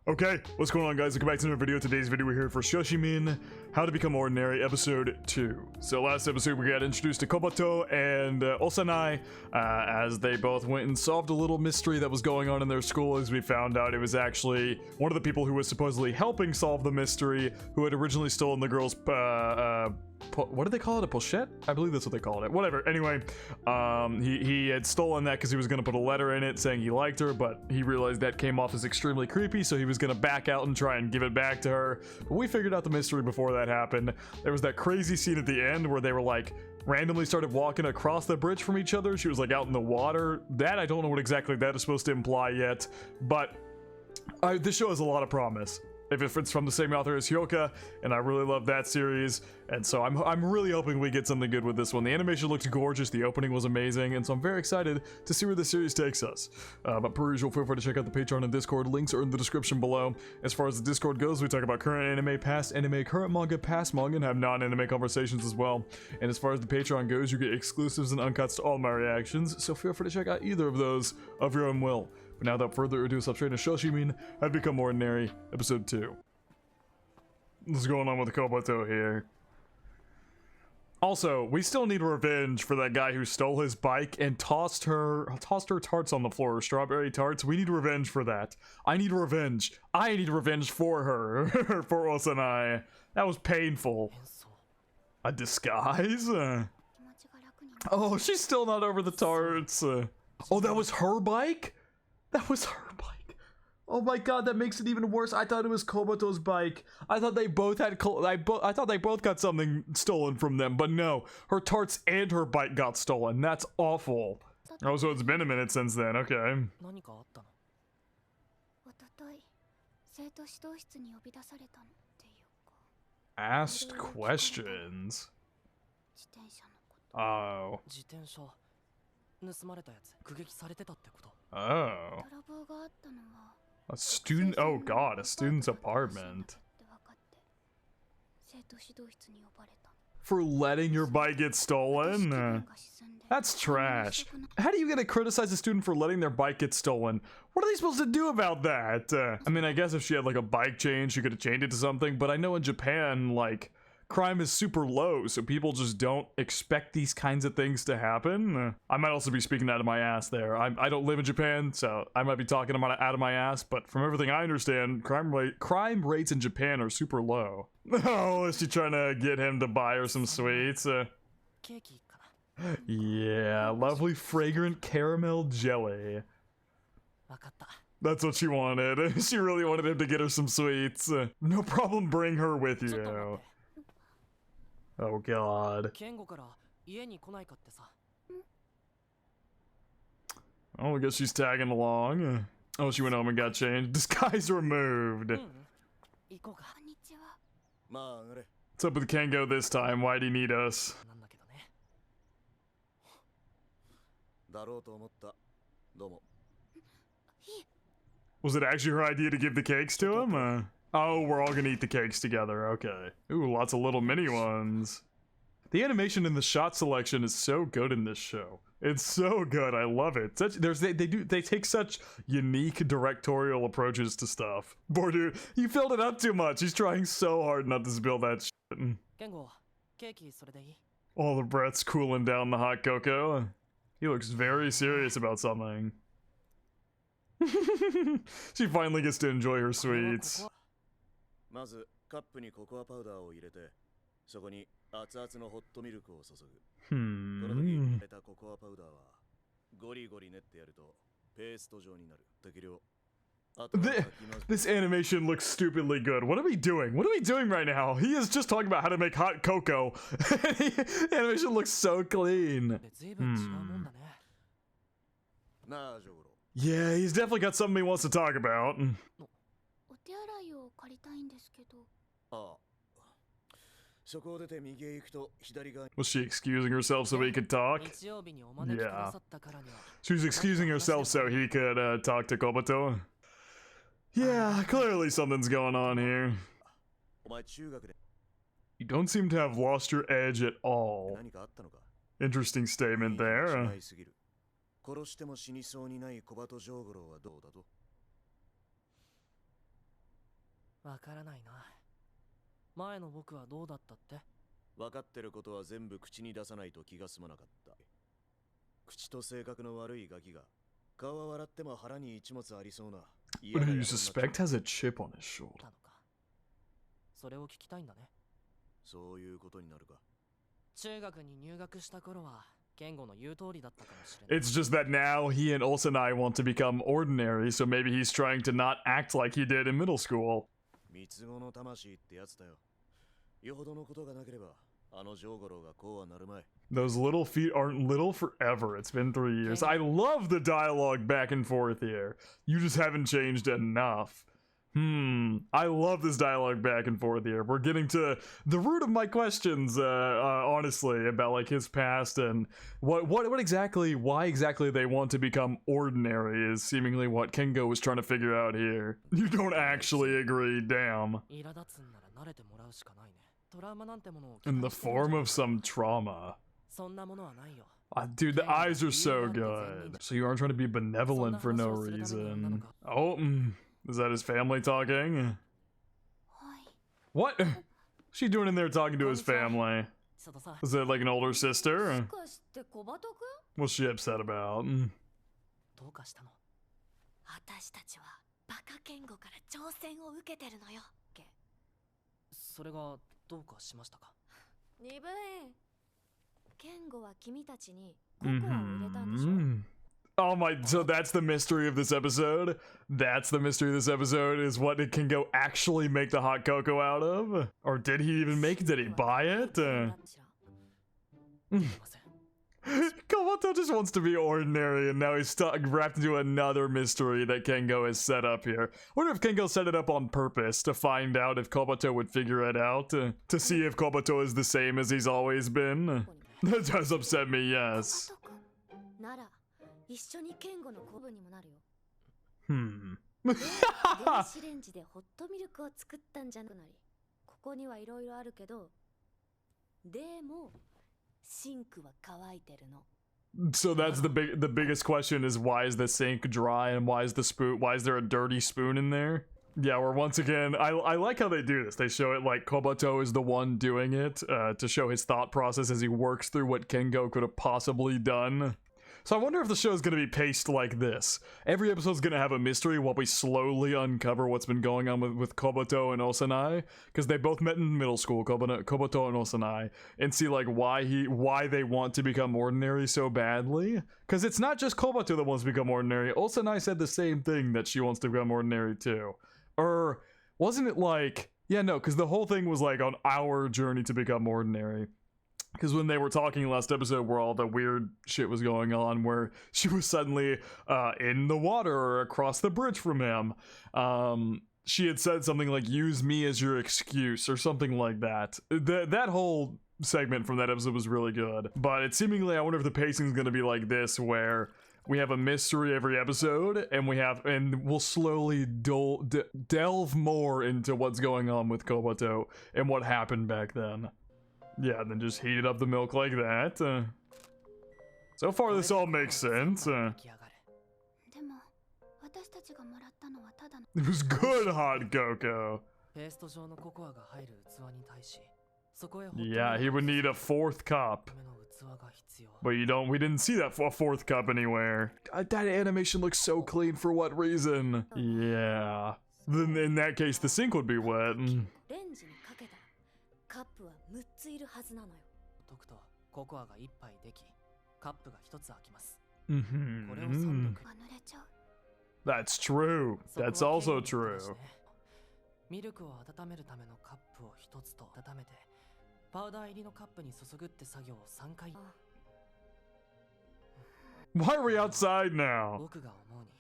Okay, what's going on, guys? Welcome back to another video. Today's video we're here for Shoshimin, How to Become Ordinary, episode 2. So last episode we got introduced to Kobato and Osanai as they both went and solved a little mystery that was going on in their school. As we found out, it was actually one of the people who was supposedly helping solve the mystery who had originally stolen the girl's what do they call it? A pochette? I believe that's what they called it. Whatever. Anyway, he had stolen that because he was going to put a letter in it saying he liked her, but he realized that came off as extremely creepy, so he was going to back out and try and give it back to her. But we figured out the mystery before that happened. There was that crazy scene at the end where they were like randomly started walking across the bridge from each other. She was like out in the water. That I don't know what exactly that is supposed to imply yet, but this show has a lot of promise. If it's from the same author as Hyoka, and I really love that series, and so I'm really hoping we get something good with this one. The animation looks gorgeous, the opening was amazing, and so I'm very excited to see where this series takes us. But per usual, feel free to check out the Patreon and Discord. Links are in the description below. As far as the Discord goes, we talk about current anime, past anime, current manga, past manga, and have non-anime conversations as well. And as far as the Patreon goes, you get exclusives and uncuts to all my reactions, so feel free to check out either of those of your own will. But now, without further ado, stop straight to Shoshimin, How to Become Ordinary, Episode 2. What's going on with Kobato here? Also, we still need revenge for that guy who stole his bike and tossed her tarts on the floor, strawberry tarts. We need revenge for that. I need revenge. I need revenge for her, for Osanai. That was painful. A disguise? Oh, she's still not over the tarts. Oh, that was her bike? That was her bike. Oh my god, that makes it even worse. I thought it was Kobato's bike. I thought they both had I thought they both got something stolen from them, but no. Her tarts and her bike got stolen. That's awful. Oh, so it's been a minute since then. Okay. Asked questions. Oh. Oh. A student? Oh god, a student's apartment. For letting your bike get stolen? That's trash. How do you get to criticize a student for letting their bike get stolen? What are they supposed to do about that? I mean, I guess if she had like a bike chain, she could have chained it to something, but I know in Japan, like, crime is super low, so people just don't expect these kinds of things to happen. I might also be speaking out of my ass there. I don't live in Japan, so I might be talking out of my ass, but from everything I understand, crime rates in Japan are super low. Oh, is she trying to get him to buy her some sweets? Yeah, lovely fragrant caramel jelly. That's what she wanted. She really wanted him to get her some sweets. No problem, bring her with you. Oh god. Oh, I guess she's tagging along. Oh, she went home and got changed. Disguise removed. What's up with Kengo this time? Why'd he need us? Was it actually her idea to give the cakes to him? Oh, we're all gonna eat the cakes together, okay. Ooh, lots of little mini ones. The animation and the shot selection is so good in this show. It's so good, I love it. They take such unique directorial approaches to stuff. Poor dude, he filled it up too much. He's trying so hard not to spill that shit. All the breath's cooling down the hot cocoa. He looks very serious about something. She finally gets to enjoy her sweets. This animation looks stupidly good. What are we doing? What are we doing right now? He is just talking about how to make hot cocoa. The animation looks so clean. Yeah, he's definitely got something he wants to talk about. Was she excusing herself so he could talk? Yeah. She was excusing herself so he could talk to Kobato. Yeah, clearly something's going on here. You don't seem to have lost your edge at all. Interesting statement there. 殺しても死にそうにない小鳩ジョーゴロはどうだとわからないな。前の僕はどうだったって？分かってることは全部口に出さないと気が済まなかった。口と性格の悪いガキが顔は笑っても腹に一物ありそうな。 But who you suspect has a chip on his shoulder? なのか。それを聞きたいんだね。そういうことになるか。中学に入学した頃はケンゴの言う通りだったかもしれない。It's just that now he and Ulsanai want to become ordinary, so maybe he's trying to not act like he did in middle school. 三つ子の魂ってやつだよ。よほどのことがなければあのジョーゴロがこうはなるまい。 Those little feet aren't little forever. It's been 3 years. I love the dialogue back and forth here. You just haven't changed enough. I love this dialogue back and forth here. We're getting to the root of my questions, honestly, about like his past and what exactly, why exactly they want to become ordinary is seemingly what Kengo was trying to figure out here. You don't actually agree, damn. In the form of some trauma. Dude, the eyes are so good. So you aren't trying to be benevolent for no reason. Oh, is that his family talking? What? What's she doing in there talking to his family? Is it like an older sister? What's she upset about? 私たちはバカケンゴから挑戦を受けてるのよ。それがどうかしましたか？二分ケンゴは君たちにココアを入れたんでしょ。Oh my, so that's the mystery of this episode? That's the mystery of this episode, is what did Kengo actually make the hot cocoa out of? Or did he even make it? Did he buy it? Komoto just wants to be ordinary, and now he's wrapped into another mystery that Kengo has set up here. I wonder if Kengo set it up on purpose to find out if Komoto would figure it out, to see if Komoto is the same as he's always been. That does upset me, yes. 一緒にケンゴのコブにもなるよ。電子レンジでホットミルクを作ったんじゃなくなり、ここにはいろいろあるけど、でもシンクは乾いてるの。So that's the biggest question is why is the sink dry and why is there a dirty spoon in there? Yeah, we're once again, I like how they do this. They show it like Kobato is the one doing it to show his thought process as he works through what Kengo could have possibly done. So I wonder if the show is going to be paced like this. Every episode is going to have a mystery while we slowly uncover what's been going on with Kobato and Osanai, because they both met in middle school, Kobato and Osanai, and see like why they want to become ordinary so badly. Because it's not just Kobato that wants to become ordinary. Osanai said the same thing, that she wants to become ordinary too. Or wasn't it like, yeah, no, because the whole thing was like on our journey to become ordinary. Because when they were talking last episode where all the weird shit was going on, where she was suddenly in the water or across the bridge from him, she had said something like, use me as your excuse or something like that. That whole segment from that episode was really good. But it's seemingly, I wonder if the pacing is going to be like this, where we have a mystery every episode, and we'll slowly delve more into what's going on with Kobato and what happened back then. Yeah, and then just heated up the milk like that. So far, this all makes sense. It was good hot cocoa. Yeah, he would need a fourth cup. But we didn't see that fourth cup anywhere. That animation looks so clean, for what reason? Yeah. Then in that case, the sink would be wet. カップは6ついるはずなのよ。解くとココアが1杯でき、カップが1つ空きます。これを3度。That's true. That's also true. ミルクを温めるためのカップを1つと温めて、パウダー入りのカップに注ぐって作業を3回。Why are we outside now? 僕が思うに、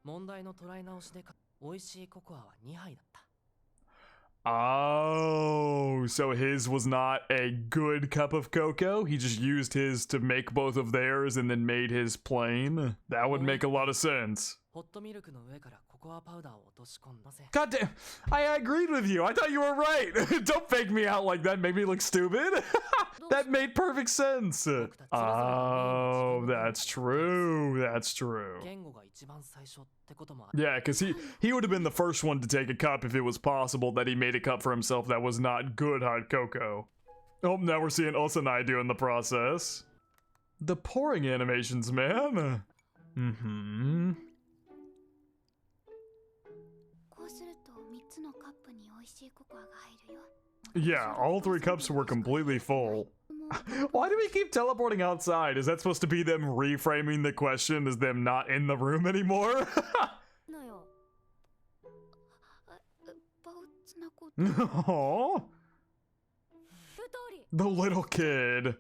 問題の捉え直しで美味しいココアは2杯だった。Oh, so his was not a good cup of cocoa? He just used his to make both of theirs and then made his plain? That would make a lot of sense. ホットミルクの上からココアパウダーを落とし込んだせん。 God damn, I agreed with you. I thought you were right. Don't fake me out like that. Make me look stupid. That made perfect sense. Oh, that's true. That's true. 言語が一番最初ってこともあ Yeah, because he would have been the first one to take a cup if it was possible that he made a cup for himself that was not good hot cocoa. Oh, now we're seeing Osanai doing the process. The pouring animations, man. Mm-hmm. こうすると3つのカップに美味しいココアが入るよ。 Yeah, all 3 cups were completely full. Why do we keep teleporting outside? Is that supposed to be them reframing the question as them not in the room anymore? のよ。バウツなこと。 Aww. 言う通り。 The little kid.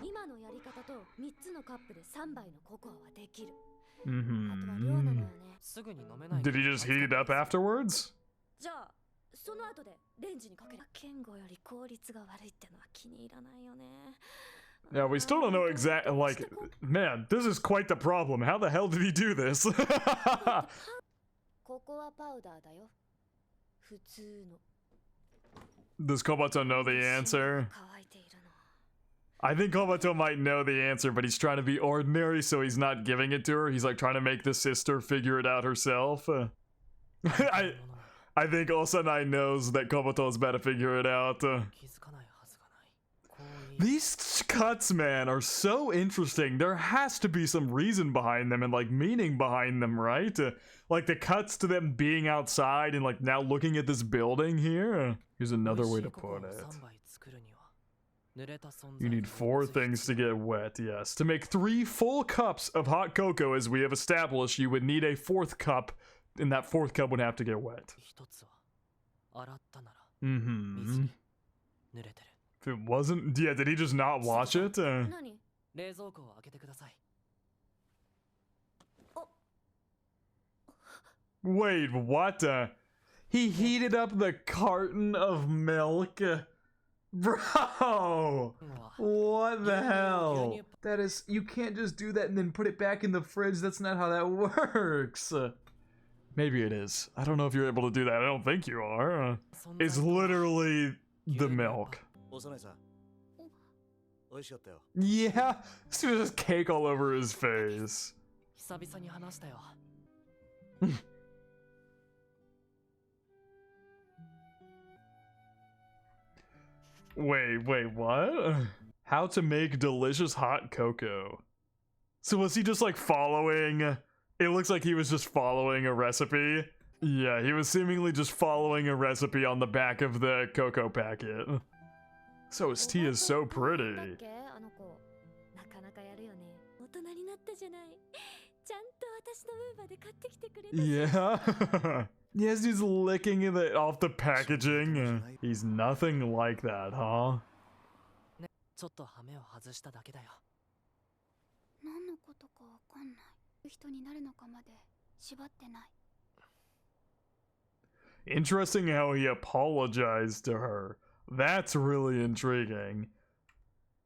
今のやり方と3つのカップで3杯のココアはできる。あとは Mm-hmm. 量なのよね。すぐに飲めない。 Did he just heat it up afterwards? じゃあその後でレンジにかける。ケンゴより効率が悪いってのは気に入らないよね。 Yeah, we still don't know exactly. Like, man, this is quite the problem. How the hell did he do this? ココアパウダーだよ。普通の。 Does Kobato know the answer? 乾いているの。 I think Kobato might know the answer, but he's trying to be ordinary, so he's not giving it to her. He's like trying to make the sister figure it out herself. I think Osanai knows that Kobato is about to figure it out. 気づかないはずがない。こういう These cuts, man, are so interesting. There has to be some reason behind them and like meaning behind them, right? Like the cuts to them being outside and like now looking at this building here. Here's another way to put it. You need 4 things to get wet, yes. To make 3 full cups of hot cocoa, as we have established, you would need a 4th cup, and that 4th cup would have to get wet. 一つは洗ったなら Mm-hmm. 水に濡れてる。 If it wasn't, yeah, did he just not wash it? 何？冷蔵庫を開けてください。 Wait, what? He heated up the carton of milk? Bro! What the hell? That is, you can't just do that and then put it back in the fridge. That's not how that works. Maybe it is. I don't know if you're able to do that. I don't think you are. It's literally the milk. 幼いさん。美味しかったよ。 Yeah, this was just cake all over his face. 久々に話したよ。 Wait, what? How to make delicious hot cocoa. So was he just like following? It looks like he was just following a recipe. Yeah, he was seemingly just following a recipe on the back of the cocoa packet. So his tea is so pretty. だっけあの子。なかなかやるよね。大人になったじゃない。ちゃんと私の分まで買ってきてくれたし。 Yeah. Yes, he's licking it off the packaging. He's nothing like that, huh? ちょっとハメを外しただけだよ。何のことかわかんない。人になるのかまで縛ってない。 Interesting how he apologized to her. That's really intriguing.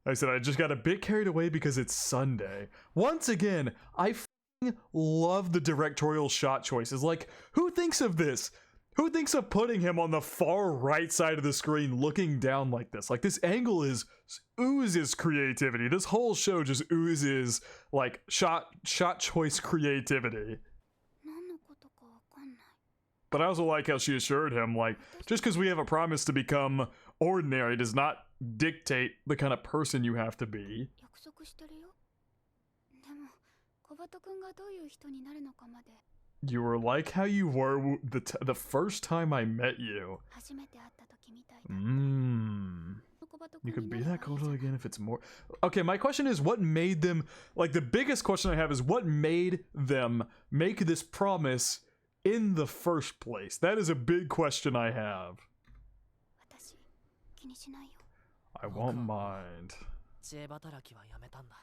Like I said, I just got a bit carried away because it's Sunday. Once again, I f***ing love the directorial shot choices. Like, who thinks of this? Who thinks of putting him on the far right side of the screen looking down like this? Like, this angle oozes creativity. This whole show just oozes, like, shot choice creativity. 何のことかわかんない。 But I also like how she assured him, like, just because we have a promise to become ordinary does not dictate the kind of person you have to be. 約束してるよ。でも、小鳩くんがどういう人になるのかまで。 You were like how you were the first time I met you. 初めて会った時みたいだ。 小鳩くん You could に be なれ that ばいいじゃ Kodo ない。 again if it's more. Okay, my question is what made them, like, the biggest question I have is what made them make this promise in the first place? That is a big question I have. 私、気にしないよ。 I won't mind. 知恵働きはやめたんだ。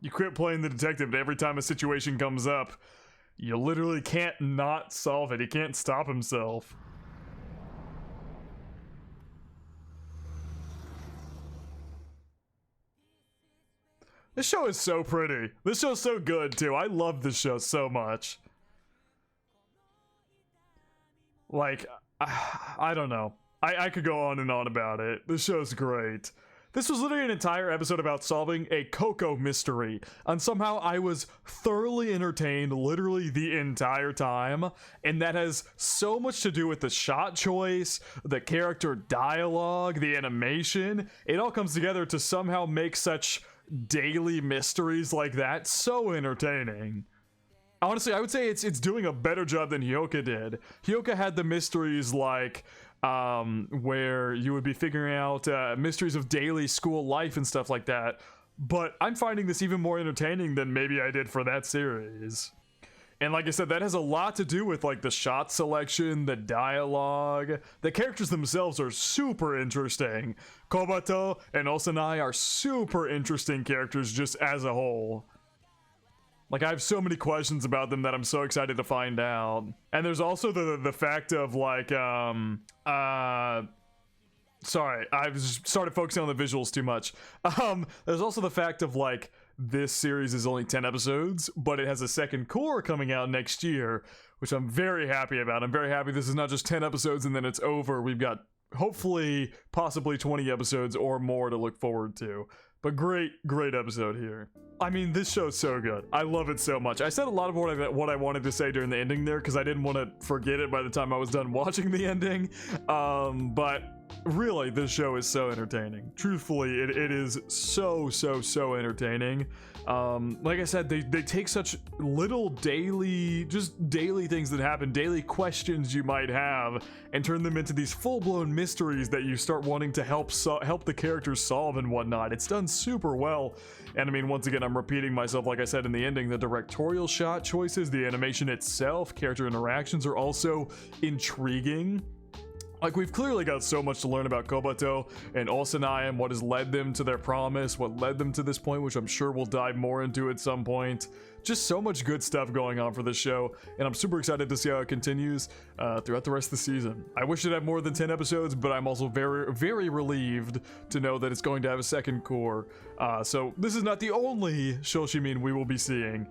You quit playing the detective, and every time a situation comes up, you literally can't not solve it. He can't stop himself. This show is so pretty. This show's so good too. I love this show so much. Like, I don't know. I could go on and on about it. This show's great. This was literally an entire episode about solving a Coco mystery, and somehow I was thoroughly entertained literally the entire time, and that has so much to do with the shot choice, the character dialogue, the animation. It all comes together to somehow make such daily mysteries like that so entertaining. Honestly, I would say it's doing a better job than Hyoka did. Hyoka had the mysteries like where you would be figuring out mysteries of daily school life and stuff like that, but I'm finding this even more entertaining than maybe I did for that series. And like I said, that has a lot to do with like the shot selection, the dialogue. The characters themselves are super interesting. Kobato and Osanai are super interesting characters just as a whole. Like, I have so many questions about them that I'm so excited to find out. And there's also the fact of, like, sorry, I've just started focusing on the visuals too much. There's also the fact of, like, this series is only 10 episodes, but it has a second core coming out next year, which I'm very happy about. I'm very happy this is not just 10 episodes and then it's over. We've got, hopefully, possibly 20 episodes or more to look forward to. But great episode here. I mean, this show's so good. I love it so much. I said a lot of what I wanted to say during the ending there because I didn't want to forget it by the time I was done watching the ending. But really, this show is so entertaining. Truthfully, it is so entertaining. Like I said, they take such little daily things that happen, daily questions you might have, and turn them into these full-blown mysteries that you start wanting to help the characters solve and whatnot. It's done super well. And I mean, once again, I'm repeating myself, like I said in the ending, the directorial shot choices, the animation itself, character interactions are also intriguing. Like, we've clearly got so much to learn about Kobato and Osanai and what has led them to their promise, what led them to this point, which I'm sure we'll dive more into at some point. Just so much good stuff going on for this show, and I'm super excited to see how it continues throughout the rest of the season. I wish it had more than 10 episodes, but I'm also very relieved to know that it's going to have a second core. So this is not the only Shoshimin we will be seeing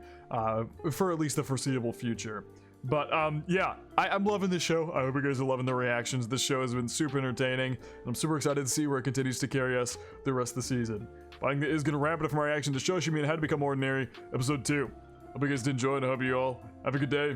for at least the foreseeable future. But yeah, I'm loving this show. I hope you guys are loving the reactions. This show has been super entertaining, and I'm super excited to see where it continues to carry us the rest of the season. But I think that is going to wrap it up for my reaction to Shoshimin How to Become Ordinary, Episode 2. Hope you guys did enjoy, and I hope you all have a good day.